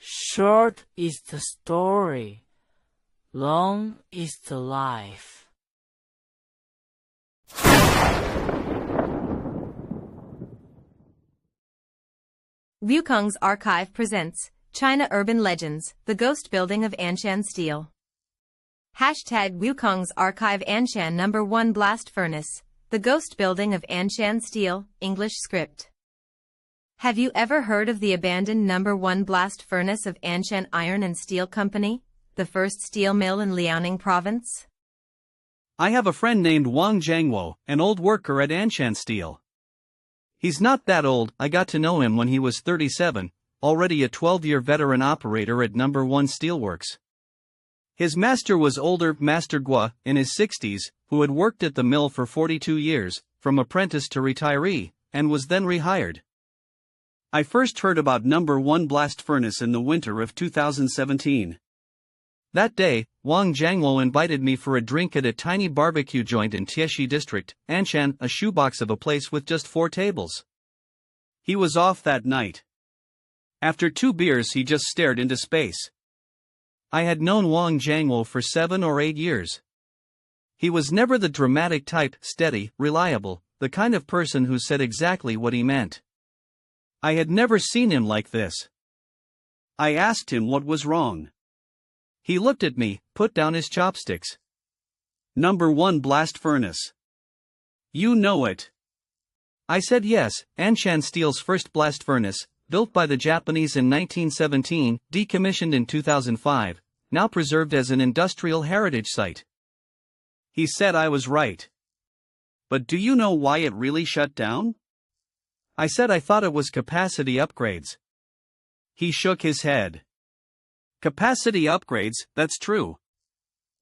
Short is the story, long is the life. Wukong's Archive presents China Urban Legends, The Ghost Building of Anshan Steel. Hashtag Wukong's Archive Anshan No.1 Blast Furnace, The Ghost Building of Anshan Steel, English script. Have you ever heard of the abandoned No.1 Blast Furnace of Anshan Iron and Steel Company, the first steel mill in Liaoning Province? I have a friend named Wang Jiangwo, an old worker at Anshan Steel. He's not that old. I got to know him when he was 37, already a 12-year veteran operator at No.1 Steelworks. His master was older, Master Guo, in his 60s, who had worked at the mill for 42 years, from apprentice to retiree, and was then rehired. I first heard about No.1 Blast Furnace in the winter of 2017. That day, Wang Jiangwo invited me for a drink at a tiny barbecue joint in Tieshi District, Anshan, a shoebox of a place with just 4 tables. He was off that night. After 2 beers he just stared into space. I had known Wang Jiangwo for 7 or 8 years. He was never the dramatic type, steady, reliable, the kind of person who said exactly what he meant. I had never seen him like this. I asked him what was wrong. He looked at me, put down his chopsticks. No.1 Blast Furnace. You know it. I said yes, Anshan Steel's first blast furnace, built by the Japanese in 1917, decommissioned in 2005, now preserved as an industrial heritage site. He said I was right. But do you know why it really shut down? I said I thought it was capacity upgrades. He shook his head. Capacity upgrades, that's true.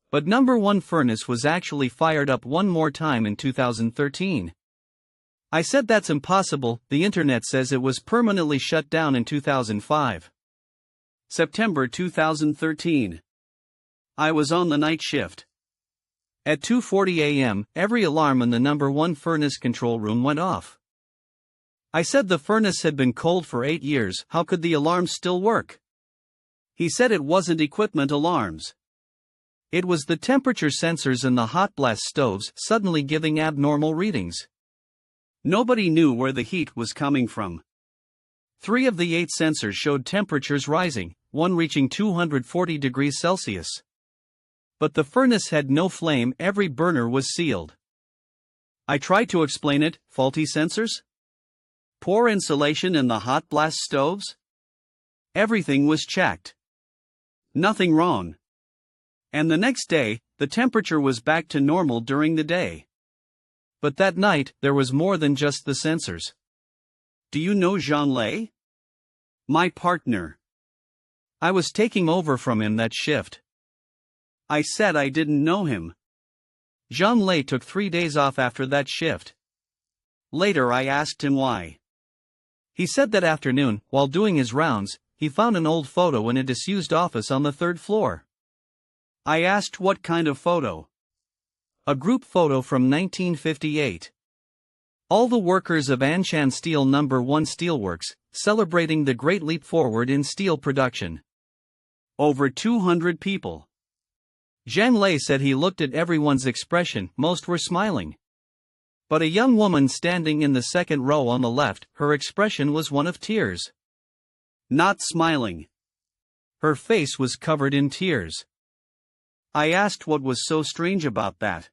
But No.1 furnace was actually fired up one more time in 2013. I said that's impossible. The internet says it was permanently shut down in 2005. September 2013. I was on the night shift. At 2:40 a.m., every alarm in the No.1 furnace control room went off. I said the furnace had been cold for 8 years, how could the alarms still work? He said it wasn't equipment alarms. It was the temperature sensors in the hot blast stoves suddenly giving abnormal readings. Nobody knew where the heat was coming from. 3 of the 8 sensors showed temperatures rising, one reaching 240 degrees Celsius. But the furnace had no flame, every burner was sealed. I tried to explain it, faulty sensors? Poor insulation in the hot blast stoves? Everything was checked. Nothing wrong. And the next day, the temperature was back to normal during the day. But that night, there was more than just the sensors. Do you know Jean Lei? My partner. I was taking over from him that shift. I said I didn't know him. Jean Lei took 3 days off after that shift. Later I asked him why. He said that afternoon, while doing his rounds, he found an old photo in a disused office on the 3rd floor. I asked what kind of photo. A group photo from 1958. All the workers of Anshan Steel No.1 Steelworks, celebrating the great leap forward in steel production. Over 200 people. Zhang Lei said he looked at everyone's expression, most were smiling. But a young woman standing in the 2nd row on the left, her expression was one of tears. Not smiling. Her face was covered in tears. I asked what was so strange about that.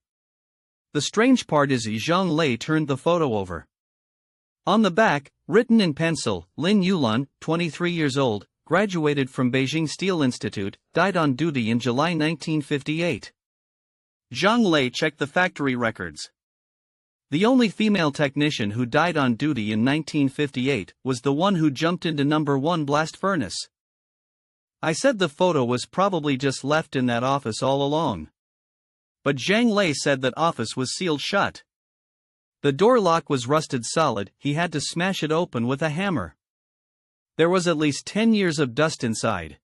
The strange part is Zhang Lei turned the photo over. On the back, written in pencil, Lin Yulan, 23 years old, graduated from Beijing Steel Institute, died on duty in July 1958. Zhang Lei checked the factory records. The only female technician who died on duty in 1958 was the one who jumped into No.1 Blast Furnace. I said the photo was probably just left in that office all along. But Zhang Lei said that office was sealed shut. The door lock was rusted solid, he had to smash it open with a hammer. There was at least 10 years of dust inside.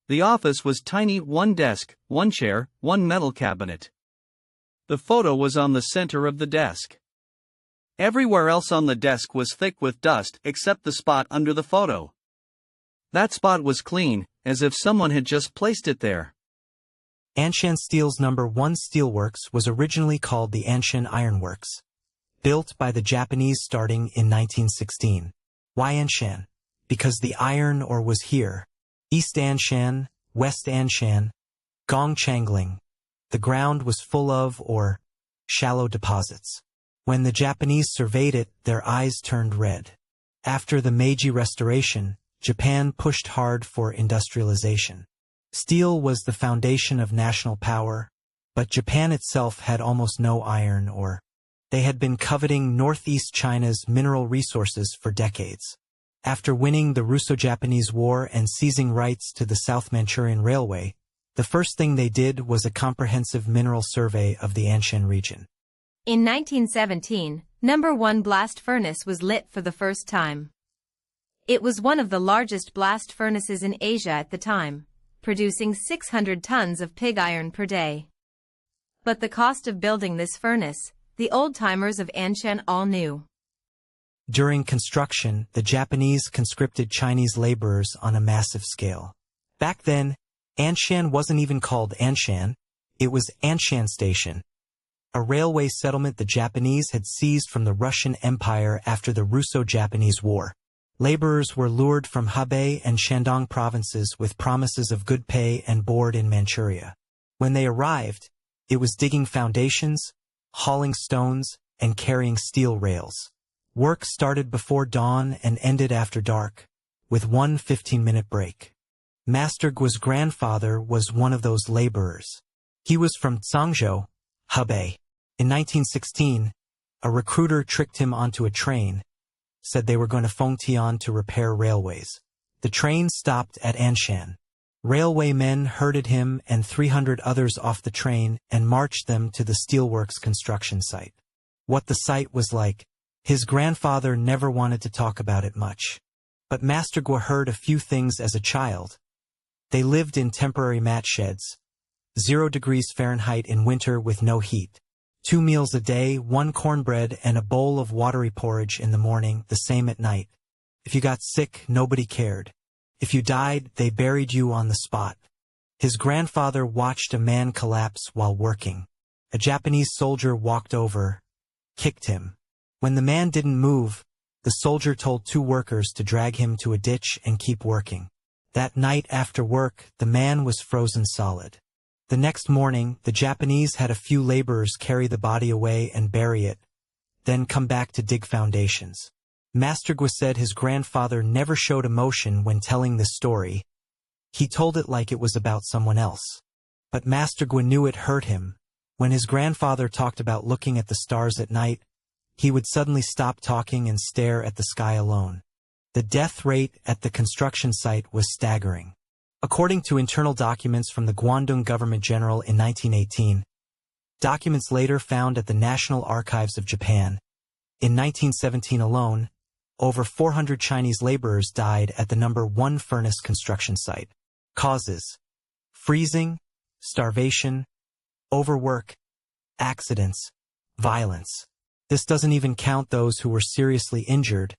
The office was tiny, 1 desk, 1 chair, 1 metal cabinet. The photo was on the center of the desk. Everywhere else on the desk was thick with dust except the spot under the photo. That spot was clean, as if someone had just placed it there. Anshan Steel's No.1 steelworks was originally called the Anshan Iron Works, built by the Japanese starting in 1916. Why Anshan? Because the iron ore was here. East Anshan, West Anshan, Gongchangling. The ground was full of, or shallow deposits. When the Japanese surveyed it, their eyes turned red. After the Meiji Restoration, Japan pushed hard for industrialization. Steel was the foundation of national power, but Japan itself had almost no iron ore. They had been coveting northeast China's mineral resources for decades. After winning the Russo-Japanese War and seizing rights to the South Manchurian Railway, the first thing they did was a comprehensive mineral survey of the Anshan region. In 1917, No.1 Blast Furnace was lit for the first time. It was one of the largest blast furnaces in Asia at the time, producing 600 tons of pig iron per day. But the cost of building this furnace, the old-timers of Anshan all knew. During construction, the Japanese conscripted Chinese laborers on a massive scale. Back then, Anshan wasn't even called Anshan, it was Anshan Station, a railway settlement the Japanese had seized from the Russian Empire after the Russo-Japanese War. Laborers were lured from Hebei and Shandong provinces with promises of good pay and board in Manchuria. When they arrived, it was digging foundations, hauling stones, and carrying steel rails. Work started before dawn and ended after dark, with one 15-minute break. Master Guo's grandfather was one of those laborers. He was from Zhangzhou, Hebei. In 1916, a recruiter tricked him onto a train, said they were going to Fengtian to repair railways. The train stopped at Anshan. Railway men herded him and 300 others off the train and marched them to the steelworks construction site. What the site was like, his grandfather never wanted to talk about it much. But Master Guo heard a few things as a child. They lived in temporary mat sheds, 0 degrees Fahrenheit in winter with no heat. 2 meals a day, 1 cornbread and a bowl of watery porridge in the morning, the same at night. If you got sick, nobody cared. If you died, they buried you on the spot. His grandfather watched a man collapse while working. A Japanese soldier walked over, kicked him. When the man didn't move, the soldier told 2 workers to drag him to a ditch and keep working. That night after work, the man was frozen solid. The next morning, the Japanese had a few laborers carry the body away and bury it, then come back to dig foundations. Master Guo said his grandfather never showed emotion when telling this story. He told it like it was about someone else. But Master Guo knew it hurt him. When his grandfather talked about looking at the stars at night, he would suddenly stop talking and stare at the sky alone. The death rate at the construction site was staggering. According to internal documents from the Guangdong Government General in 1918, documents later found at the National Archives of Japan, in 1917 alone, over 400 Chinese laborers died at the No.1 furnace construction site. Causes: freezing, starvation, overwork, accidents, violence. This doesn't even count those who were seriously injured,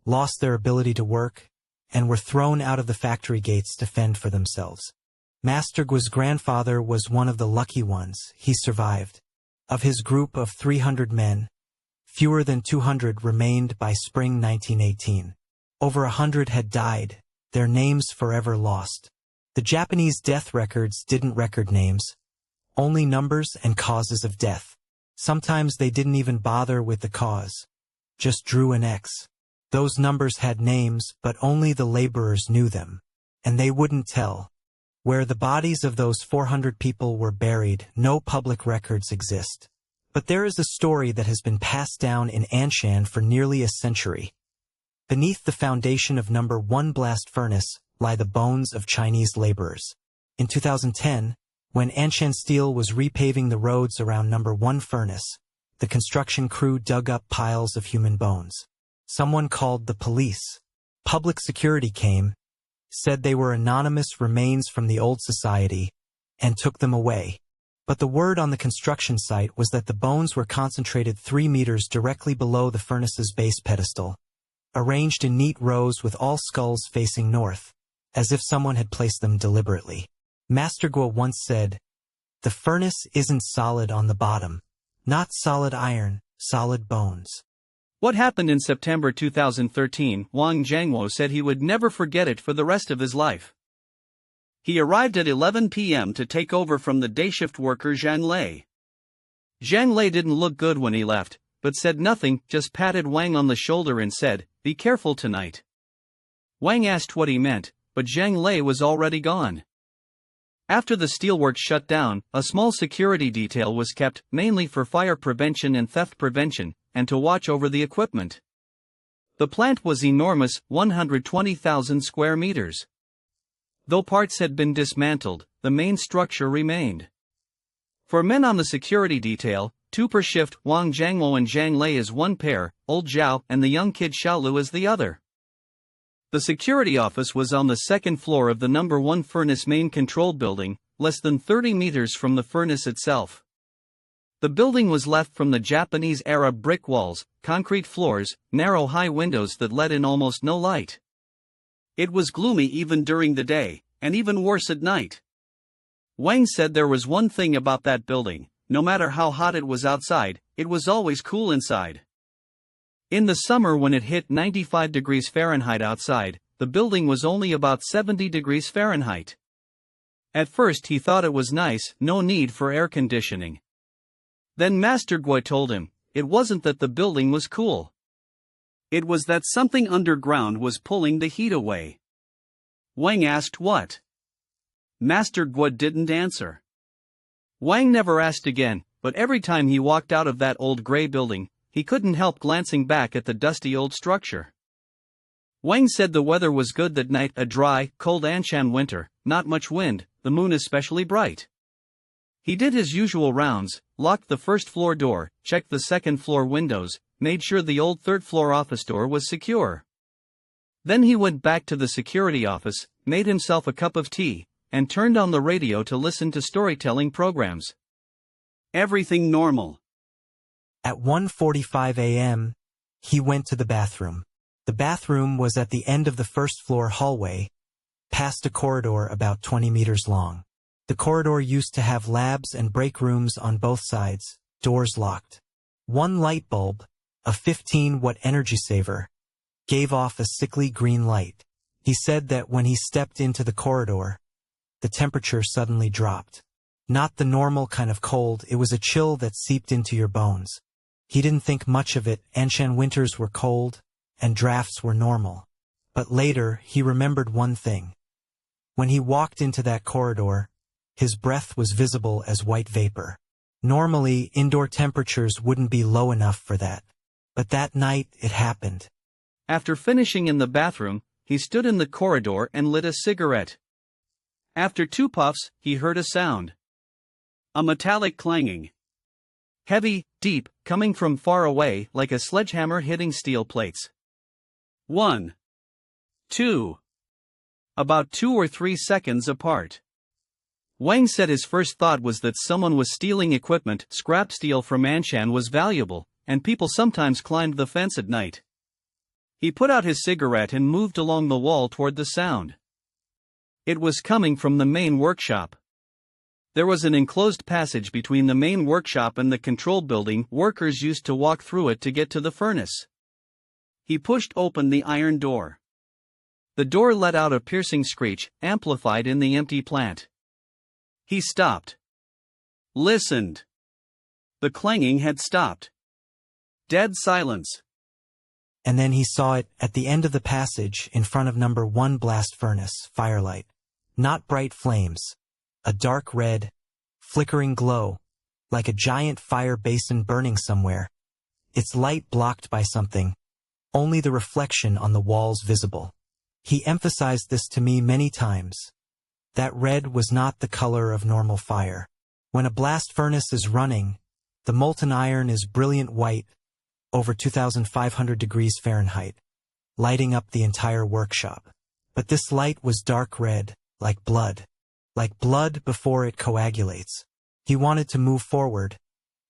lost their ability to work, and were thrown out of the factory gates to fend for themselves. Master Guo's grandfather was one of the lucky ones. He survived. Of his group of 300 men, fewer than 200 remained by spring 1918. Over 100 had died, their names forever lost. The Japanese death records didn't record names, only numbers and causes of death. Sometimes they didn't even bother with the cause, just drew an X. Those numbers had names, but only the laborers knew them. And they wouldn't tell. Where the bodies of those 400 people were buried, no public records exist. But there is a story that has been passed down in Anshan for nearly a century. Beneath the foundation of No.1 Blast Furnace lie the bones of Chinese laborers. In 2010, when Anshan Steel was repaving the roads around No.1 Furnace, the construction crew dug up piles of human bones. Someone called the police. Public security came, said they were anonymous remains from the old society, and took them away. But the word on the construction site was that the bones were concentrated 3 meters directly below the furnace's base pedestal, arranged in neat rows with all skulls facing north. as if someone had placed them deliberately. Master Guo once said, "The furnace isn't solid on the bottom. Not solid iron, solid bones." What happened in September 2013, Wang Jiangwo said he would never forget it for the rest of his life. He arrived at 11 p.m. to take over from the day shift worker Zhang Lei. Zhang Lei didn't look good when he left, but said nothing, just patted Wang on the shoulder and said, "Be careful tonight." Wang asked what he meant, but Zhang Lei was already gone. After the steelworks shut down, a small security detail was kept, mainly for fire prevention and theft prevention, and to watch over the equipment. The plant was enormous, 120,000 square meters. Though parts had been dismantled, the main structure remained. For men on the security detail, 2 per shift, Wang Jiangwo and Zhang Lei as one pair, old Zhao and the young kid Xiaolu as the other. The security office was on the second floor of the No.1 Furnace main control building, less than 30 meters from the furnace itself. The building was left from the Japanese-era brick walls, concrete floors, narrow high windows that let in almost no light. It was gloomy even during the day, and even worse at night. Wang said there was one thing about that building: no matter how hot it was outside, it was always cool inside. In the summer, when it hit 95 degrees Fahrenheit outside, the building was only about 70 degrees Fahrenheit. At first he thought it was nice, no need for air conditioning. Then Master Guo told him, it wasn't that the building was cool. It was that something underground was pulling the heat away. Wang asked what. Master Guo didn't answer. Wang never asked again, but every time he walked out of that old gray building, he couldn't help glancing back at the dusty old structure. Wang said the weather was good that night, a dry, cold Anshan winter, not much wind, the moon especially bright. He did his usual rounds, locked the first floor door, checked the second floor windows, made sure the old third floor office door was secure. Then he went back to the security office, made himself a cup of tea, and turned on the radio to listen to storytelling programs. Everything normal. At 1:45 a.m., he went to the bathroom. The bathroom was at the end of the first floor hallway, past a corridor about 20 meters long. The corridor used to have labs and break rooms on both sides, doors locked. One light bulb, a 15-watt energy saver, gave off a sickly green light. He said that when he stepped into the corridor, the temperature suddenly dropped. Not the normal kind of cold, it was a chill that seeped into your bones. He didn't think much of it. Anshan winters were cold, and drafts were normal. But later, he remembered one thing. When he walked into that corridor, his breath was visible as white vapor. Normally, indoor temperatures wouldn't be low enough for that. But that night, it happened. After finishing in the bathroom, he stood in the corridor and lit a cigarette. After 2 puffs, he heard a sound. A metallic clanging. Heavy, deep, coming from far away like a sledgehammer hitting steel plates. 1. 2. About 2 or 3 seconds apart. Wang said his first thought was that someone was stealing equipment. Scrap steel from Anshan was valuable, and people sometimes climbed the fence at night. He put out his cigarette and moved along the wall toward the sound. It was coming from the main workshop. There was an enclosed passage between the main workshop and the control building. Workers used to walk through it to get to the furnace. He pushed open the iron door. The door let out a piercing screech, amplified in the empty plant. He stopped. Listened. The clanging had stopped. Dead silence. And then he saw it at the end of the passage in front of No.1 Blast Furnace, firelight. Not bright flames. A dark red, flickering glow, like a giant fire basin burning somewhere. Its light blocked by something, only the reflection on the walls visible. He emphasized this to me many times. That red was not the color of normal fire. When a blast furnace is running, the molten iron is brilliant white, over 2,500 degrees Fahrenheit, lighting up the entire workshop. But this light was dark red, like blood before it coagulates. He wanted to move forward,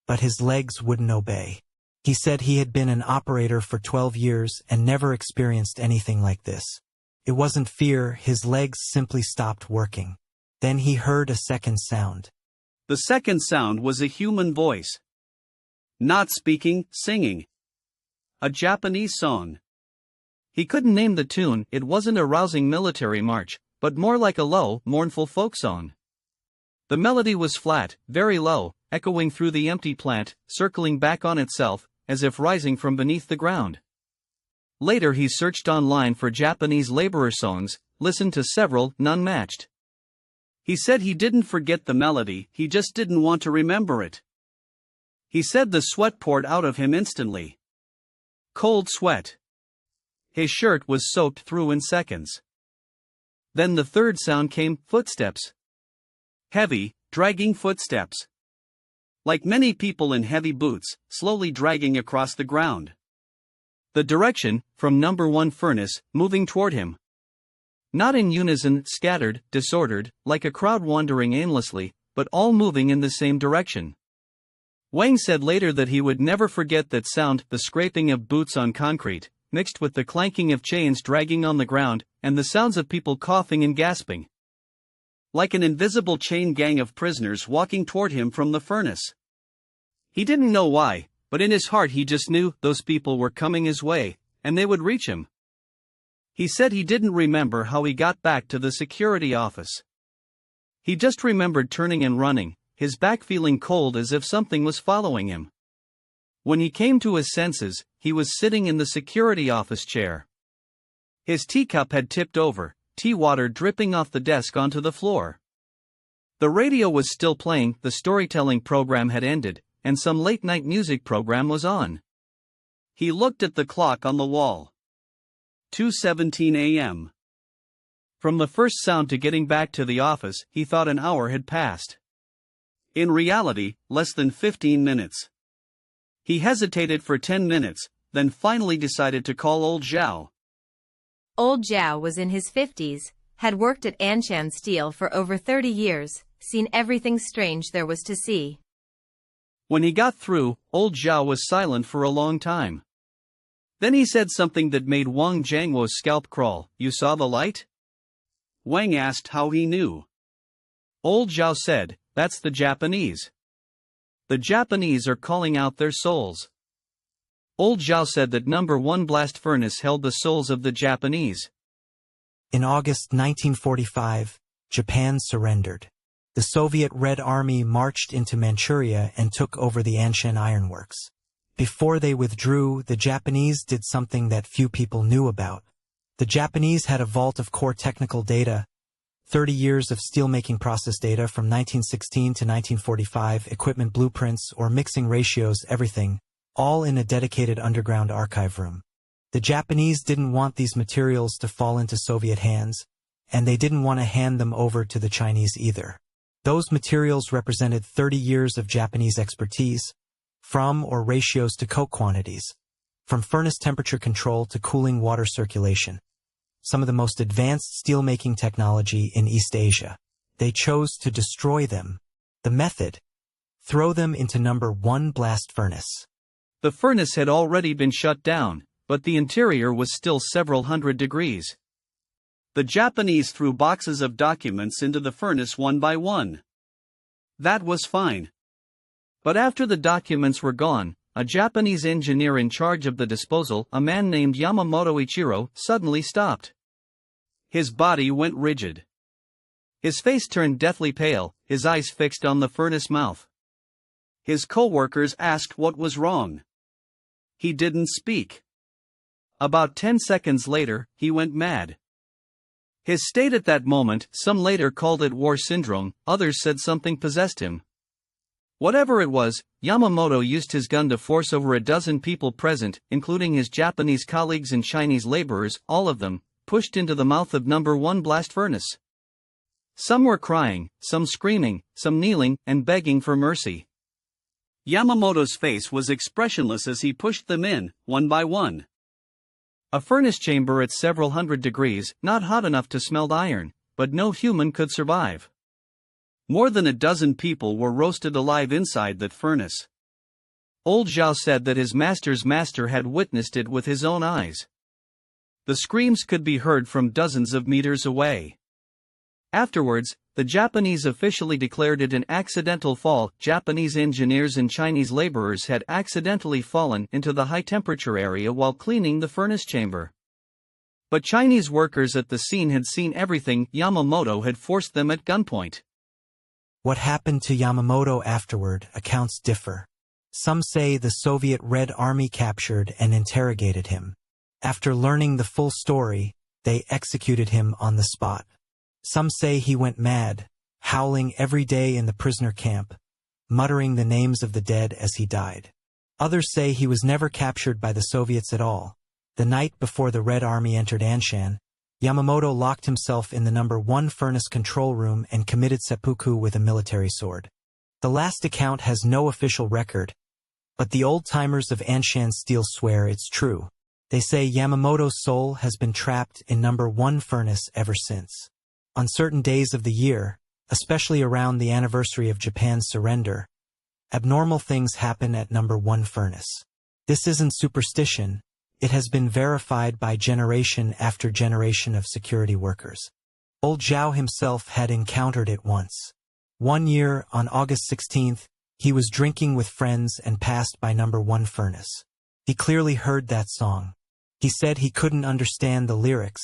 but his legs wouldn't obey. He said he had been an operator for 12 years and never experienced anything like this. It wasn't fear, his legs simply stopped working. Then he heard a second sound. The second sound was a human voice. Not speaking, singing. A Japanese song. He couldn't name the tune, it wasn't a rousing military march, but more like a low, mournful folk song. The melody was flat, very low, echoing through the empty plant, circling back on itself, as if rising from beneath the ground. Later he searched online for Japanese laborer songs, listened to several, none matched. He said he didn't forget the melody, he just didn't want to remember it. He said the sweat poured out of him instantly. Cold sweat. His shirt was soaked through in seconds. Then the third sound came, footsteps. Heavy, dragging footsteps. Like many people in heavy boots, slowly dragging across the ground. The direction, from No.1 Furnace, moving toward him. Not in unison, scattered, disordered, like a crowd wandering aimlessly, but all moving in the same direction. Wang said later that he would never forget that sound, the scraping of boots on concrete, mixed with the clanking of chains dragging on the ground, and the sounds of people coughing and gasping. Like an invisible chain gang of prisoners walking toward him from the furnace. He didn't know why, but in his heart he just knew those people were coming his way, and they would reach him. He said he didn't remember how he got back to the security office. He just remembered turning and running, his back feeling cold as if something was following him. When he came to his senses, he was sitting in the security office chair. His teacup had tipped over, tea water dripping off the desk onto the floor. The radio was still playing, the storytelling program had ended, and some late-night music program was on. He looked at the clock on the wall. 2:17 a.m. From the first sound to getting back to the office, he thought an hour had passed. In reality, less than 15 minutes. He hesitated for 10 minutes, then finally decided to call old Zhao. Old Zhao was in his 50s, had worked at Anshan Steel for over 30 years, seen everything strange there was to see. When he got through, old Zhao was silent for a long time. Then he said something that made Wang Jiangwo's scalp crawl. "You saw the light?" Wang asked how he knew. Old Zhao said, "That's the Japanese. The Japanese are calling out their souls." Old Zhao said that No.1 Blast Furnace held the souls of the Japanese. In August 1945, Japan surrendered. The Soviet Red Army marched into Manchuria and took over the Anshan ironworks. Before they withdrew, the Japanese did something that few people knew about. The Japanese had a vault of core technical data, 30 years of steelmaking process data from 1916 to 1945, equipment blueprints or mixing ratios, everything, all in a dedicated underground archive room. The Japanese didn't want these materials to fall into Soviet hands, and they didn't want to hand them over to the Chinese either. Those materials represented 30 years of Japanese expertise, from or ratios to coke quantities, from furnace temperature control to cooling water circulation. Some of the most advanced steelmaking technology in East Asia. They chose to destroy them. The method? Throw them into No.1 Blast Furnace. The furnace had already been shut down, but the interior was still several hundred degrees. The Japanese threw boxes of documents into the furnace one by one. That was fine. But after the documents were gone, a Japanese engineer in charge of the disposal, a man named Yamamoto Ichiro, suddenly stopped. His body went rigid. His face turned deathly pale, his eyes fixed on the furnace mouth. His co-workers asked what was wrong. He didn't speak. About 10 seconds later, he went mad. His state at that moment, some later called it war syndrome, others said something possessed him. Whatever it was, Yamamoto used his gun to force over a dozen people present, including his Japanese colleagues and Chinese laborers, all of them, pushed into the mouth of No.1 Blast Furnace. Some were crying, some screaming, some kneeling and begging for mercy. Yamamoto's face was expressionless as he pushed them in, one by one. A furnace chamber at several hundred degrees, not hot enough to smelt iron, but no human could survive. More than a dozen people were roasted alive inside that furnace. Old Zhao said that his master's master had witnessed it with his own eyes. The screams could be heard from dozens of meters away. Afterwards, the Japanese officially declared it an accidental fall. Japanese engineers and Chinese laborers had accidentally fallen into the high-temperature area while cleaning the furnace chamber. But Chinese workers at the scene had seen everything. Yamamoto had forced them at gunpoint. What happened to Yamamoto afterward, accounts differ. Some say the Soviet Red Army captured and interrogated him. After learning the full story, they executed him on the spot. Some say he went mad, howling every day in the prisoner camp, muttering the names of the dead as he died. Others say he was never captured by the Soviets at all. The night before the Red Army entered Anshan, Yamamoto locked himself in the No.1 furnace control room and committed seppuku with a military sword. The last account has no official record, but the old-timers of Anshan Steel swear it's true. They say Yamamoto's soul has been trapped in No.1 furnace ever since. On certain days of the year, especially around the anniversary of Japan's surrender, abnormal things happen at No.1 furnace. This isn't superstition. It has been verified by generation after generation of security workers. Old Zhao himself had encountered it once. One year, on August 16th, he was drinking with friends and passed by No.1 furnace. He clearly heard that song. He said he couldn't understand the lyrics,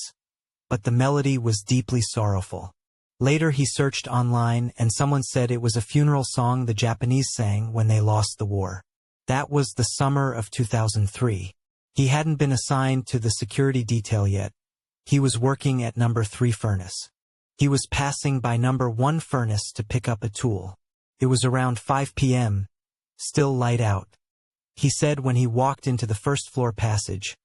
but the melody was deeply sorrowful. Later he searched online and someone said it was a funeral song the Japanese sang when they lost the war. That was the summer of 2003. He hadn't been assigned to the security detail yet. He was working at No.3 furnace. He was passing by No.1 furnace to pick up a tool. It was around 5 p.m., still light out. He said when he walked into the first floor passage,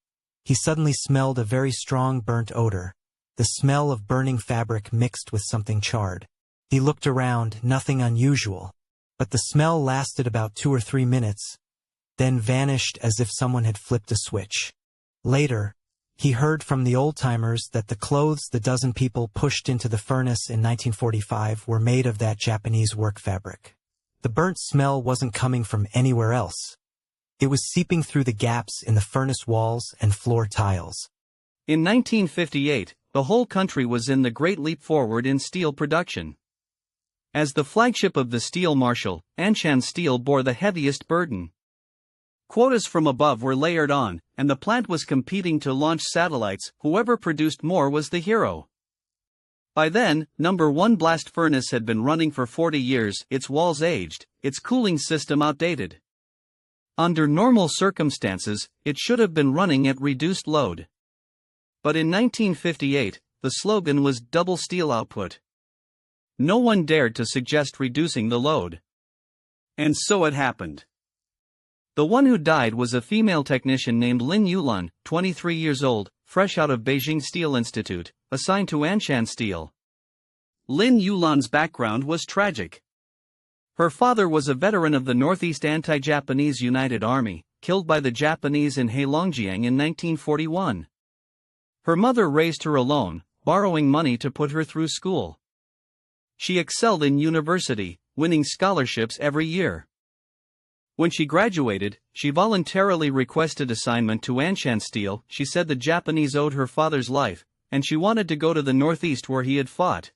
he suddenly smelled a very strong burnt odor. The smell of burning fabric mixed with something charred. He looked around, nothing unusual. But the smell lasted about 2 or 3 minutes, then vanished as if someone had flipped a switch. Later, he heard from the old-timers that the clothes the dozen people pushed into the furnace in 1945 were made of that Japanese work fabric. The burnt smell wasn't coming from anywhere else. It was seeping through the gaps in the furnace walls and floor tiles. In 1958, the whole country was in the great leap forward in steel production. As the flagship of the steel marshal, Anshan Steel bore the heaviest burden. Quotas from above were layered on, and the plant was competing to launch satellites. Whoever produced more was the hero. By then, No.1 Blast Furnace had been running for 40 years, its walls aged, its cooling system outdated. Under normal circumstances, it should have been running at reduced load. But in 1958, the slogan was double steel output. No one dared to suggest reducing the load. And so it happened. The one who died was a female technician named Lin Yulan, 23 years old, fresh out of Beijing Steel Institute, assigned to Anshan Steel. Lin Yulan's background was tragic. Her father was a veteran of the Northeast Anti-Japanese United Army, killed by the Japanese in Heilongjiang in 1941. Her mother raised her alone, borrowing money to put her through school. She excelled in university, winning scholarships every year. When she graduated, she voluntarily requested assignment to Anshan Steel. She said the Japanese owed her father's life, and she wanted to go to the Northeast where he had fought.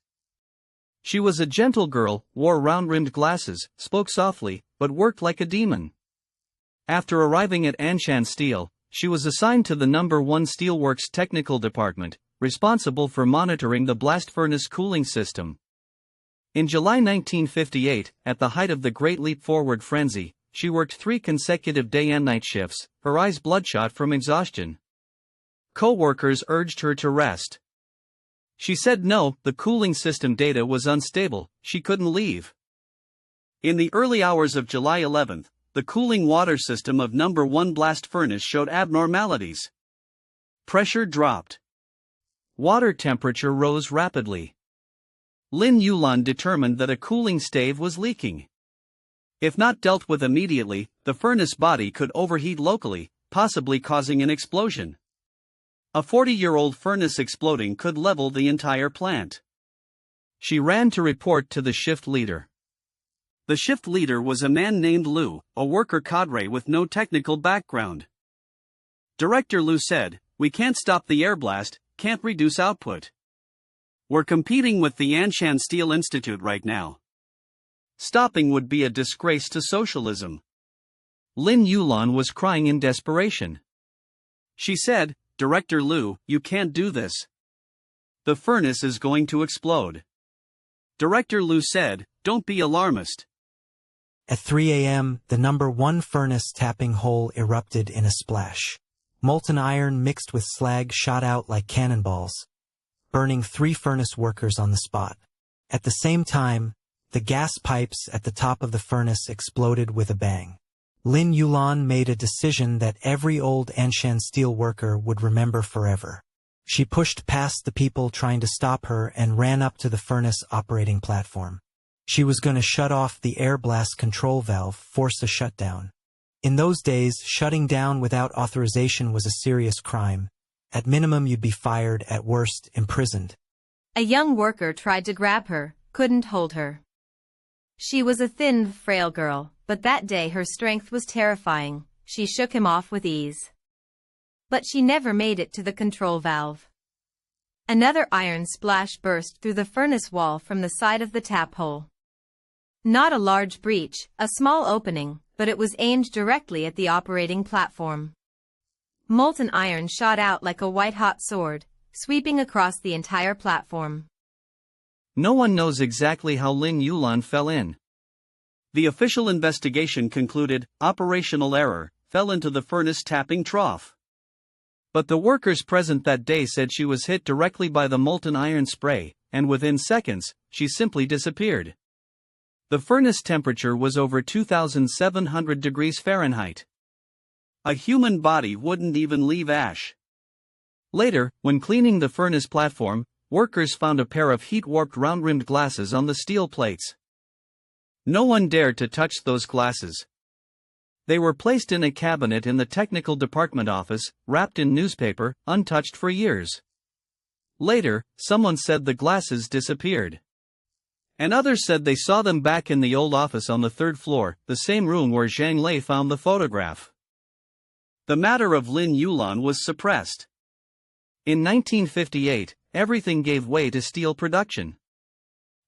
She was a gentle girl, wore round-rimmed glasses, spoke softly, but worked like a demon. After arriving at Anshan Steel, she was assigned to the No.1 Steelworks Technical Department, responsible for monitoring the blast furnace cooling system. In July 1958, at the height of the Great Leap Forward frenzy, she worked 3 consecutive day and night shifts, her eyes bloodshot from exhaustion. Co-workers urged her to rest. She said no, the cooling system data was unstable, she couldn't leave. In the early hours of July 11, the cooling water system of No.1 Blast Furnace showed abnormalities. Pressure dropped. Water temperature rose rapidly. Lin Yulan determined that a cooling stave was leaking. If not dealt with immediately, the furnace body could overheat locally, possibly causing an explosion. A 40-year-old furnace exploding could level the entire plant. She ran to report to the shift leader. The shift leader was a man named Liu, a worker cadre with no technical background. Director Liu said, We can't stop the air blast, can't reduce output. We're competing with the Anshan Steel Institute right now. Stopping would be a disgrace to socialism. Lin Yulan was crying in desperation. She said, "Director Liu, you can't do this. The furnace is going to explode." Director Liu said, "Don't be alarmist." At 3 a.m., the No.1 furnace tapping hole erupted in a splash. Molten iron mixed with slag shot out like cannonballs, burning 3 furnace workers on the spot. At the same time, the gas pipes at the top of the furnace exploded with a bang. Lin Yulan made a decision that every old Anshan Steel worker would remember forever. She pushed past the people trying to stop her and ran up to the furnace operating platform. She was going to shut off the air blast control valve, force a shutdown. In those days, shutting down without authorization was a serious crime. At minimum, you'd be fired, at worst, imprisoned. A young worker tried to grab her, couldn't hold her. She was a thin, frail girl, but that day her strength was terrifying. She shook him off with ease. But she never made it to the control valve. Another iron splash burst through the furnace wall from the side of the tap hole. Not a large breach, a small opening, but it was aimed directly at the operating platform. Molten iron shot out like a white-hot sword, sweeping across the entire platform. No one knows exactly how Lin Yulan fell in. The official investigation concluded, operational error, fell into the furnace tapping trough. But the workers present that day said she was hit directly by the molten iron spray, and within seconds, she simply disappeared. The furnace temperature was over 2,700 degrees Fahrenheit. A human body wouldn't even leave ash. Later, when cleaning the furnace platform, workers found a pair of heat-warped round-rimmed glasses on the steel plates. No one dared to touch those glasses. They were placed in a cabinet in the technical department office, wrapped in newspaper, untouched for years. Later, someone said the glasses disappeared. And others said they saw them back in the old office on the 3rd floor, the same room where Zhang Lei found the photograph. The matter of Lin Yulan was suppressed. In 1958, everything gave way to steel production.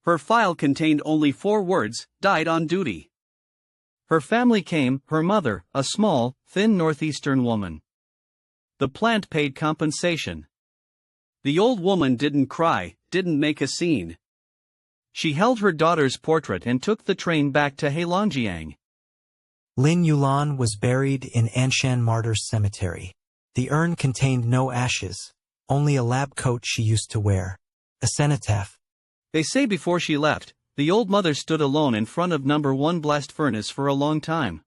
Her file contained only 4 words, "Died on duty." Her family came, her mother, a small, thin northeastern woman. The plant paid compensation. The old woman didn't cry, didn't make a scene. She held her daughter's portrait and took the train back to Heilongjiang. Lin Yulan was buried in Anshan Martyrs Cemetery. The urn contained no ashes, only a lab coat she used to wear. A cenotaph. They say before she left, the old mother stood alone in front of No.1 Blast Furnace for a long time.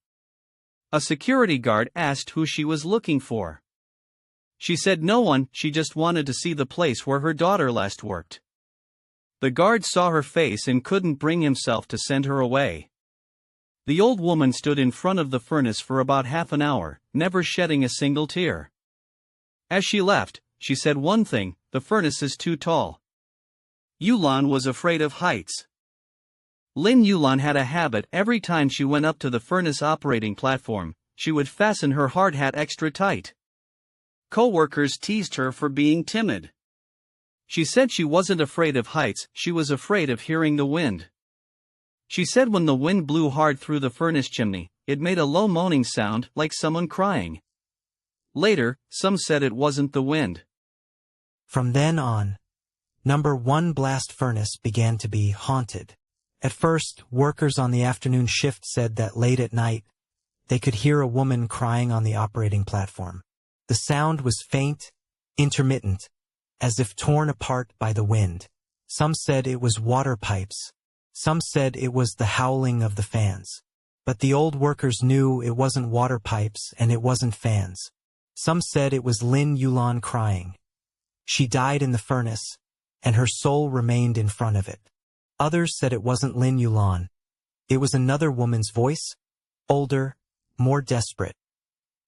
A security guard asked who she was looking for. She said no one, she just wanted to see the place where her daughter last worked. The guard saw her face and couldn't bring himself to send her away. The old woman stood in front of the furnace for about half an hour, never shedding a single tear. As she left, she said one thing, "The furnace is too tall." Yulan was afraid of heights. Lin Yulan had a habit. Every time she went up to the furnace operating platform, she would fasten her hard hat extra tight. Co-workers teased her for being timid. She said she wasn't afraid of heights, she was afraid of hearing the wind. She said when the wind blew hard through the furnace chimney, it made a low moaning sound like someone crying. Later, some said it wasn't the wind. From then on, No.1 Blast Furnace began to be haunted. At first, workers on the afternoon shift said that late at night, they could hear a woman crying on the operating platform. The sound was faint, intermittent, as if torn apart by the wind. Some said it was water pipes. Some said it was the howling of the fans. But the old workers knew it wasn't water pipes and it wasn't fans. Some said it was Lin Yulan crying. She died in the furnace, and her soul remained in front of it. Others said it wasn't Lin Yulan. It was another woman's voice, older, more desperate,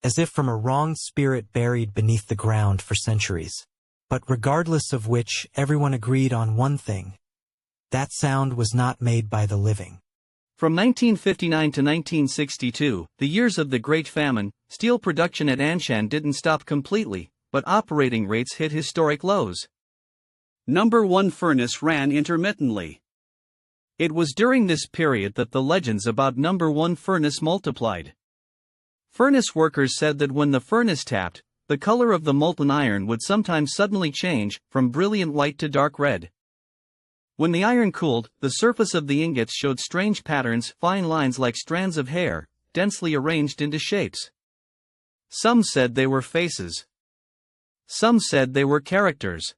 as if from a wronged spirit buried beneath the ground for centuries. But regardless of which, everyone agreed on one thing. That sound was not made by the living. From 1959 to 1962, the years of the Great Famine, steel production at Anshan didn't stop completely, but operating rates hit historic lows. Number 1 furnace ran intermittently. It was during this period that the legends about Number 1 furnace multiplied. Furnace workers said that when the furnace tapped, the color of the molten iron would sometimes suddenly change from brilliant white to dark red. When the iron cooled, the surface of the ingots showed strange patterns, fine lines like strands of hair, densely arranged into shapes. Some said they were faces. Some said they were characters.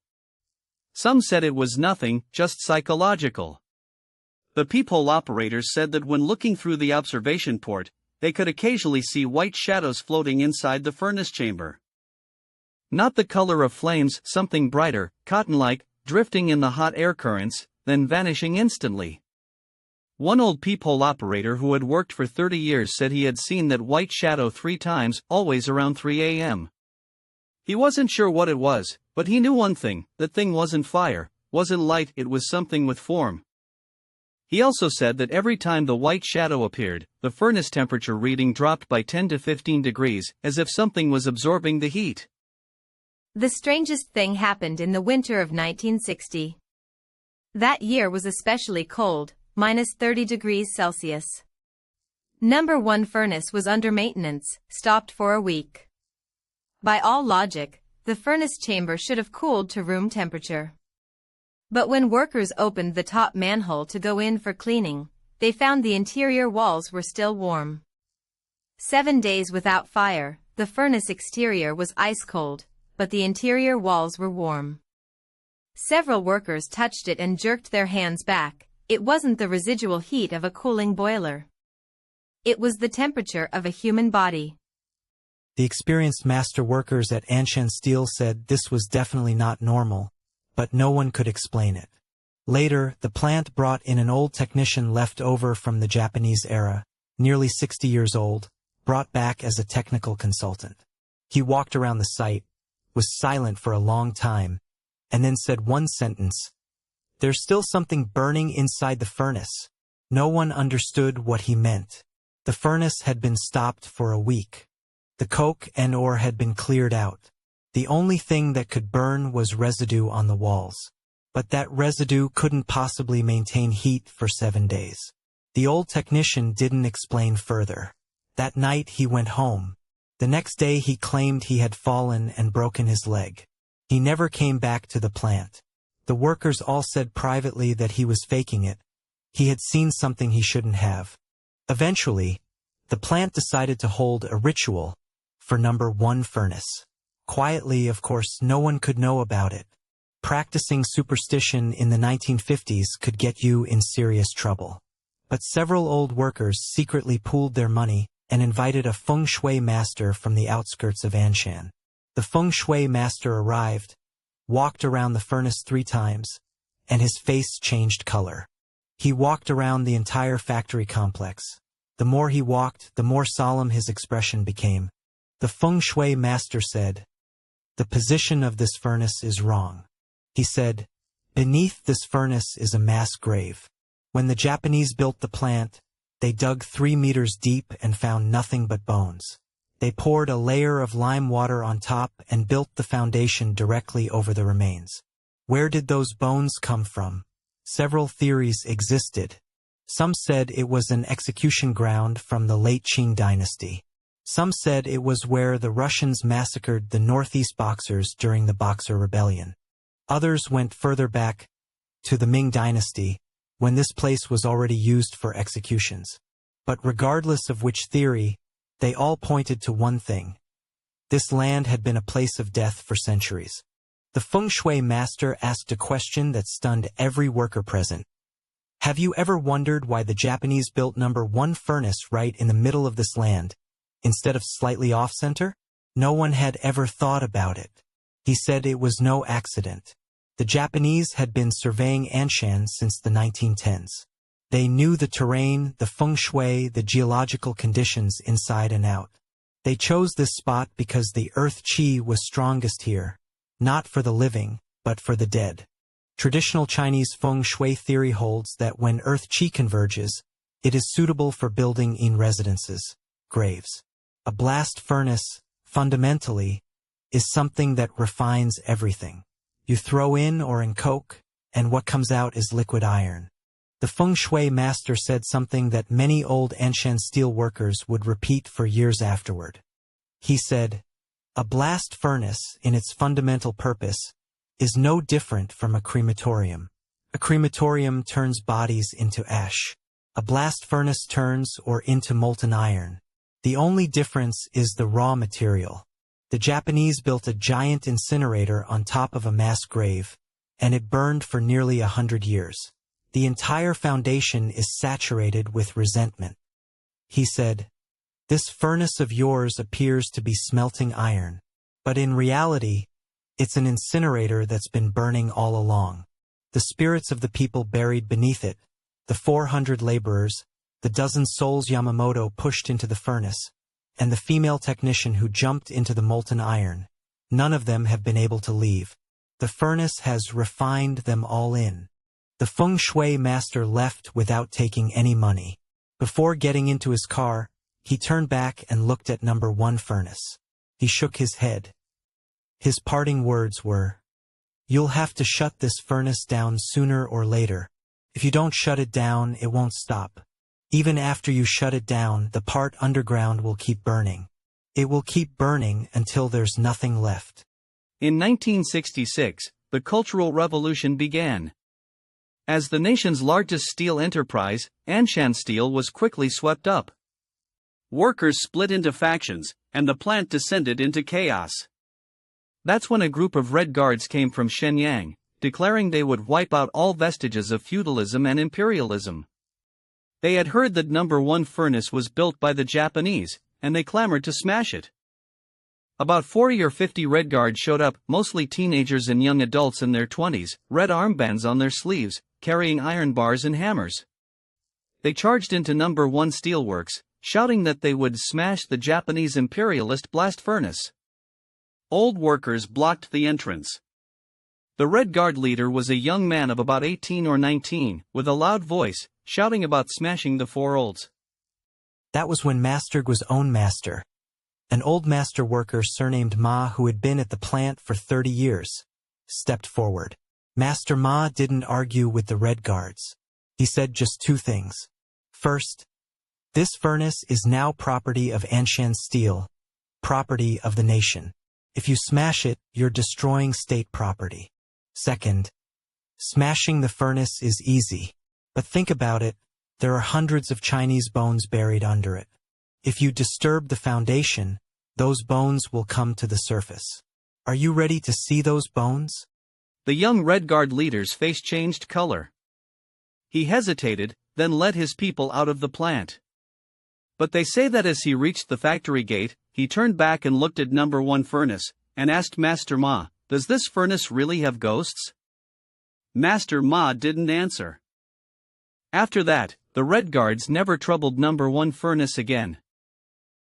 Some said it was nothing, just psychological. The peephole operators said that when looking through the observation port, they could occasionally see white shadows floating inside the furnace chamber. Not the color of flames, something brighter, cotton-like, drifting in the hot air currents, then vanishing instantly. One old peephole operator who had worked for 30 years said he had seen that white shadow 3 times, always around 3 a.m. He wasn't sure what it was, but he knew one thing: that thing wasn't fire, wasn't light, it was something with form. He also said that every time the white shadow appeared, the furnace temperature reading dropped by 10 to 15 degrees, as if something was absorbing the heat. The strangest thing happened in the winter of 1960. That year was especially cold, -30 degrees Celsius. Number 1 furnace was under maintenance, stopped for a week. By all logic, the furnace chamber should have cooled to room temperature. But when workers opened the top manhole to go in for cleaning, they found the interior walls were still warm. 7 days without fire, the furnace exterior was ice cold, but the interior walls were warm. Several workers touched it and jerked their hands back. It wasn't the residual heat of a cooling boiler. It was the temperature of a human body. The experienced master workers at Anshan Steel said this was definitely not normal, but no one could explain it. Later, the plant brought in an old technician left over from the Japanese era, nearly 60 years old, brought back as a technical consultant. He walked around the site, was silent for a long time, and then said one sentence: "There's still something burning inside the furnace." No one understood what he meant. The furnace had been stopped for a week. The coke and ore had been cleared out. The only thing that could burn was residue on the walls. But that residue couldn't possibly maintain heat for 7 days. The old technician didn't explain further. That night he went home. The next day he claimed he had fallen and broken his leg. He never came back to the plant. The workers all said privately that he was faking it. He had seen something he shouldn't have. Eventually, the plant decided to hold a ritual for Number 1 furnace. Quietly, of course, no one could know about it. Practicing superstition in the 1950s could get you in serious trouble. But several old workers secretly pooled their money and invited a feng shui master from the outskirts of Anshan. The feng shui master arrived, walked around the furnace 3 times, and his face changed color. He walked around the entire factory complex. The more he walked, the more solemn his expression became. The feng shui master said, "The position of this furnace is wrong." He said, "Beneath this furnace is a mass grave." When the Japanese built the plant, they dug 3 meters deep and found nothing but bones. They poured a layer of lime water on top and built the foundation directly over the remains. Where did those bones come from? Several theories existed. Some said it was an execution ground from the late Qing dynasty. Some said it was where the Russians massacred the Northeast Boxers during the Boxer Rebellion. Others went further back, to the Ming dynasty, when this place was already used for executions. But regardless of which theory, they all pointed to one thing: this land had been a place of death for centuries. The feng shui master asked a question that stunned every worker present. Have you ever wondered why the Japanese built Number 1 furnace right in the middle of this land, instead of slightly off-center? No one had ever thought about it. He said it was no accident. The Japanese had been surveying Anshan since the 1910s. They knew the terrain, the feng shui, the geological conditions inside and out. They chose this spot because the earth qi was strongest here, not for the living, but for the dead. Traditional Chinese feng shui theory holds that when earth qi converges, it is suitable for building in residences, graves. A blast furnace, fundamentally, is something that refines everything. You throw in or in coke, and what comes out is liquid iron. The feng shui master said something that many old Anshan Steel workers would repeat for years afterward. He said, "A blast furnace, in its fundamental purpose, is no different from a crematorium. A crematorium turns bodies into ash. A blast furnace turns or into molten iron. The only difference is the raw material. The Japanese built a giant incinerator on top of a mass grave, and it burned for nearly 100 years. The entire foundation is saturated with resentment." He said, "This furnace of yours appears to be smelting iron, but in reality, it's an incinerator that's been burning all along. The spirits of the people buried beneath it, the 400 laborers, the dozen souls Yamamoto pushed into the furnace, and the female technician who jumped into the molten iron, none of them have been able to leave. The furnace has refined them all in." The feng shui master left without taking any money. Before getting into his car, he turned back and looked at number 1 furnace. He shook his head. His parting words were, "You'll have to shut this furnace down sooner or later. If you don't shut it down, it won't stop. Even after you shut it down, the part underground will keep burning. It will keep burning until there's nothing left." In 1966, the Cultural Revolution began. As the nation's largest steel enterprise, Anshan Steel was quickly swept up. Workers split into factions, and the plant descended into chaos. That's when a group of Red Guards came from Shenyang, declaring they would wipe out all vestiges of feudalism and imperialism. They had heard that number 1 furnace was built by the Japanese, and they clamored to smash it. About 40 or 50 Red Guards showed up, mostly teenagers and young adults in their 20s, red armbands on their sleeves, carrying iron bars and hammers. They charged into number 1 steelworks, shouting that they would smash the Japanese imperialist blast furnace. Old workers blocked the entrance. The Red Guard leader was a young man of about 18 or 19, with a loud voice, shouting about smashing the 4 olds. That was when Master's own master, an old master worker surnamed Ma who had been at the plant for 30 years, stepped forward. Master Ma didn't argue with the Red Guards. He said just 2 things. First, this furnace is now property of Anshan Steel, property of the nation. If you smash it, you're destroying state property. Second, smashing the furnace is easy. But think about it, there are hundreds of Chinese bones buried under it. If you disturb the foundation, those bones will come to the surface. Are you ready to see those bones? The young Red Guard leader's face changed color. He hesitated, then led his people out of the plant. But they say that as he reached the factory gate, he turned back and looked at number 1 furnace, and asked Master Ma, "Does this furnace really have ghosts?" Master Ma didn't answer. After that, the Red Guards never troubled number 1 furnace again.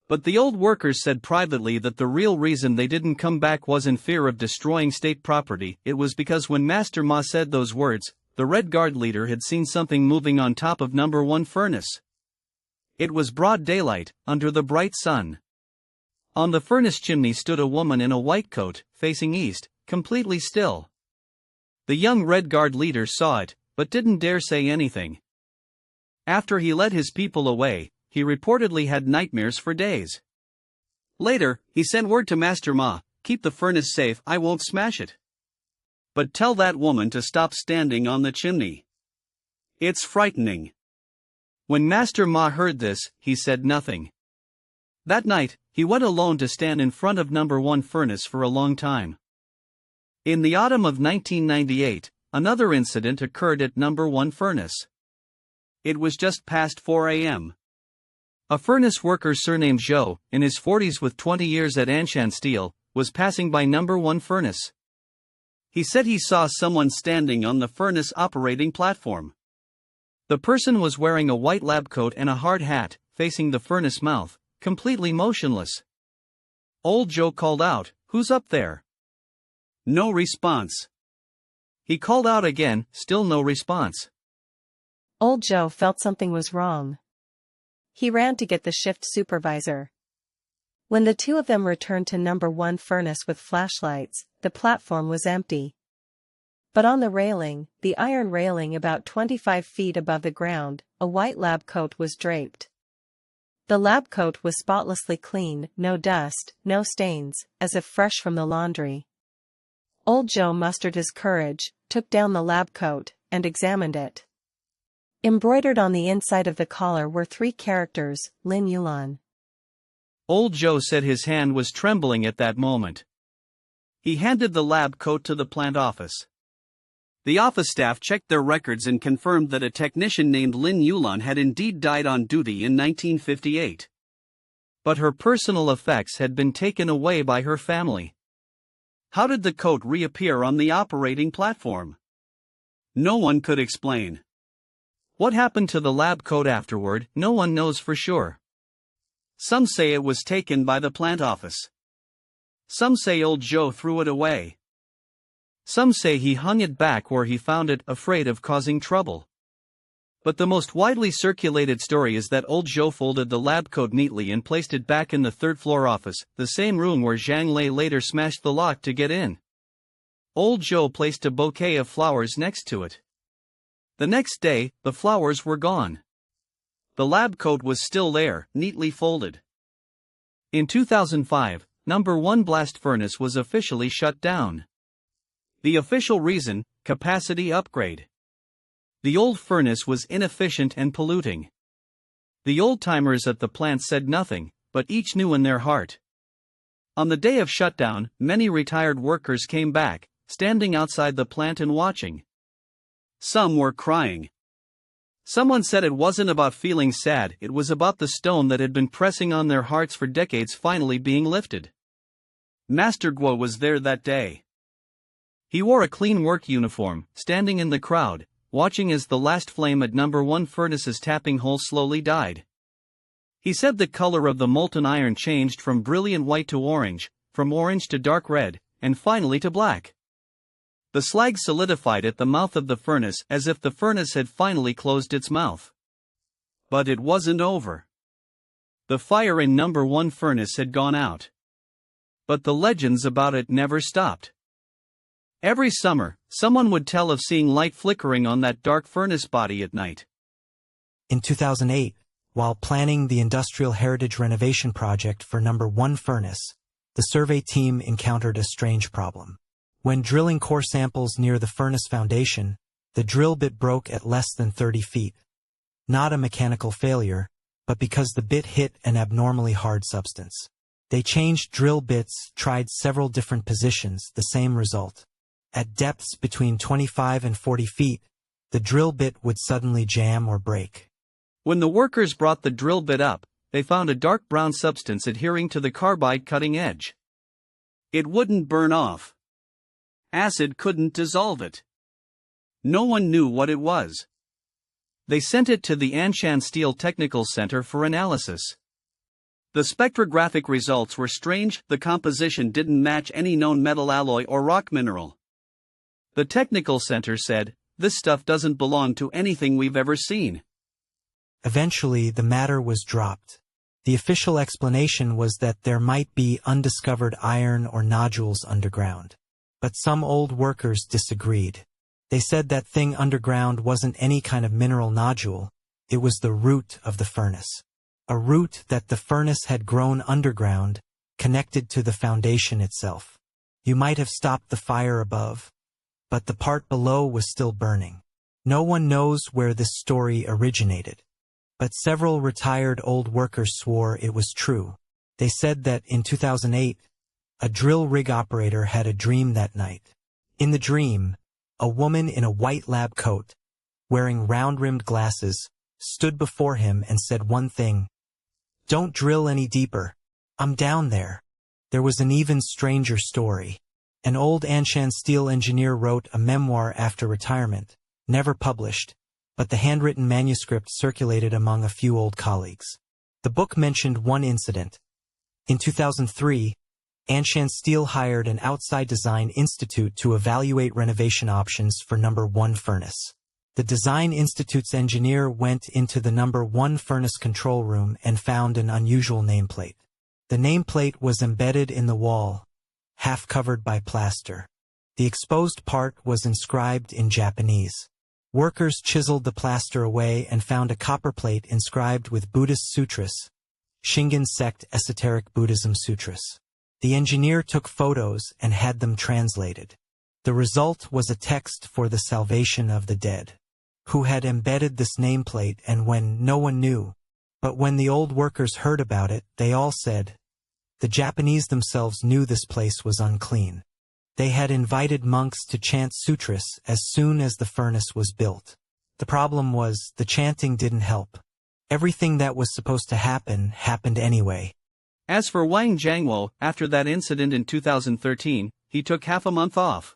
But the old workers said privately that the real reason they didn't come back was in fear of destroying state property. It was because when Master Ma said those words, the Red Guard leader had seen something moving on top of number 1 furnace. It was broad daylight, under the bright sun. On the furnace chimney stood a woman in a white coat, facing east, completely still. The young Red Guard leader saw it, but didn't dare say anything. After he led his people away, he reportedly had nightmares for days. Later, he sent word to Master Ma, "Keep the furnace safe, I won't smash it. But tell that woman to stop standing on the chimney. It's frightening." When Master Ma heard this, he said nothing. That night, he went alone to stand in front of number 1 furnace for a long time. In the autumn of 1998, another incident occurred at number 1 furnace. It was just past 4 a.m. A furnace worker surnamed Zhou, in his 40s with 20 years at Anshan Steel, was passing by number 1 furnace. He said he saw someone standing on the furnace operating platform. The person was wearing a white lab coat and a hard hat, facing the furnace mouth, completely motionless. Old Zhou called out, "Who's up there?" No response. He called out again, still no response. Old Joe felt something was wrong. He ran to get the shift supervisor. When the two of them returned to No.1 Furnace with flashlights, the platform was empty. But on the railing, the iron railing about 25 feet above the ground, a white lab coat was draped. The lab coat was spotlessly clean, no dust, no stains, as if fresh from the laundry. Old Joe mustered his courage, took down the lab coat, and examined it. Embroidered on the inside of the collar were 3 characters, Lin Yulan. Old Joe said his hand was trembling at that moment. He handed the lab coat to the plant office. The office staff checked their records and confirmed that a technician named Lin Yulan had indeed died on duty in 1958. But her personal effects had been taken away by her family. How did the coat reappear on the operating platform? No one could explain. What happened to the lab coat afterward, no one knows for sure. Some say it was taken by the plant office. Some say Old Joe threw it away. Some say he hung it back where he found it, afraid of causing trouble. But the most widely circulated story is that Old Joe folded the lab coat neatly and placed it back in the third-floor office, the same room where Zhang Lei later smashed the lock to get in. Old Joe placed a bouquet of flowers next to it. The next day, the flowers were gone. The lab coat was still there, neatly folded. In 2005, No.1 Blast Furnace was officially shut down. The official reason: capacity upgrade. The old furnace was inefficient and polluting. The old-timers at the plant said nothing, but each knew in their heart. On the day of shutdown, many retired workers came back, standing outside the plant and watching. Some were crying. Someone said it wasn't about feeling sad, it was about the stone that had been pressing on their hearts for decades finally being lifted. Master Guo was there that day. He wore a clean work uniform, standing in the crowd, watching as the last flame at No.1 Furnace's tapping hole slowly died. He said the color of the molten iron changed from brilliant white to orange, from orange to dark red, and finally to black. The slag solidified at the mouth of the furnace as if the furnace had finally closed its mouth. But it wasn't over. The fire in No.1 Furnace had gone out. But the legends about it never stopped. Every summer, someone would tell of seeing light flickering on that dark furnace body at night. In 2008, while planning the industrial heritage renovation project for No.1 Furnace, the survey team encountered a strange problem. When drilling core samples near the furnace foundation, the drill bit broke at less than 30 feet. Not a mechanical failure, but because the bit hit an abnormally hard substance. They changed drill bits, tried several different positions, the same result. At depths between 25 and 40 feet, the drill bit would suddenly jam or break. When the workers brought the drill bit up, they found a dark brown substance adhering to the carbide cutting edge. It wouldn't burn off. Acid couldn't dissolve it. No one knew what it was. They sent it to the Anshan Steel Technical Center for analysis. The spectrographic results were strange, the composition didn't match any known metal alloy or rock mineral. The technical center said, "This stuff doesn't belong to anything we've ever seen." Eventually, the matter was dropped. The official explanation was that there might be undiscovered iron or nodules underground. But some old workers disagreed. They said that thing underground wasn't any kind of mineral nodule, it was the root of the furnace. A root that the furnace had grown underground, connected to the foundation itself. You might have stopped the fire above, but the part below was still burning. No one knows where this story originated. But several retired old workers swore it was true. They said that in 2008, a drill rig operator had a dream that night. In the dream, a woman in a white lab coat, wearing round-rimmed glasses, stood before him and said one thing: "Don't drill any deeper. I'm down there." There was an even stranger story. An old Anshan Steel engineer wrote a memoir after retirement, never published, but the handwritten manuscript circulated among a few old colleagues. The book mentioned one incident. In 2003, Anshan Steel hired an outside design institute to evaluate renovation options for No.1 Furnace. The Design Institute's engineer went into the No.1 Furnace control room and found an unusual nameplate. The nameplate was embedded in the wall, half covered by plaster. The exposed part was inscribed in Japanese. Workers chiseled the plaster away and found a copper plate inscribed with Buddhist sutras, Shingon sect esoteric Buddhism sutras. The engineer took photos and had them translated. The result was a text for the salvation of the dead, who had embedded this nameplate and when no one knew. But when the old workers heard about it, they all said, the Japanese themselves knew this place was unclean. They had invited monks to chant sutras as soon as the furnace was built. The problem was, the chanting didn't help. Everything that was supposed to happen happened anyway. As for Wang Jiangwo, after that incident in 2013, he took half a month off.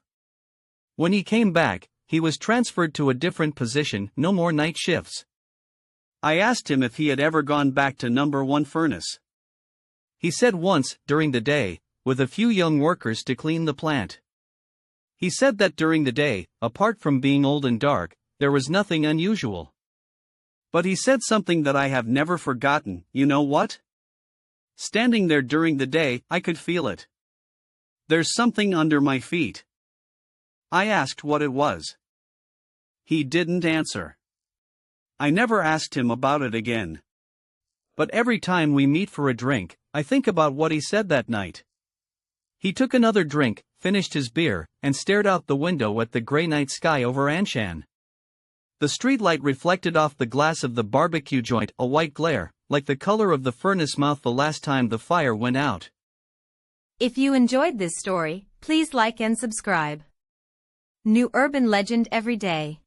When he came back, he was transferred to a different position, no more night shifts. I asked him if he had ever gone back to No.1 Furnace. He said once, during the day, with a few young workers to clean the plant. He said that during the day, apart from being old and dark, there was nothing unusual. But he said something that I have never forgotten, you know what? Standing there during the day, I could feel it. There's something under my feet. I asked what it was. He didn't answer. I never asked him about it again. But every time we meet for a drink, I think about what he said that night. He took another drink, finished his beer, and stared out the window at the gray night sky over Anshan. The streetlight reflected off the glass of the barbecue joint a white glare, like the color of the furnace mouth the last time the fire went out. If you enjoyed this story, please like and subscribe. New urban legend every day.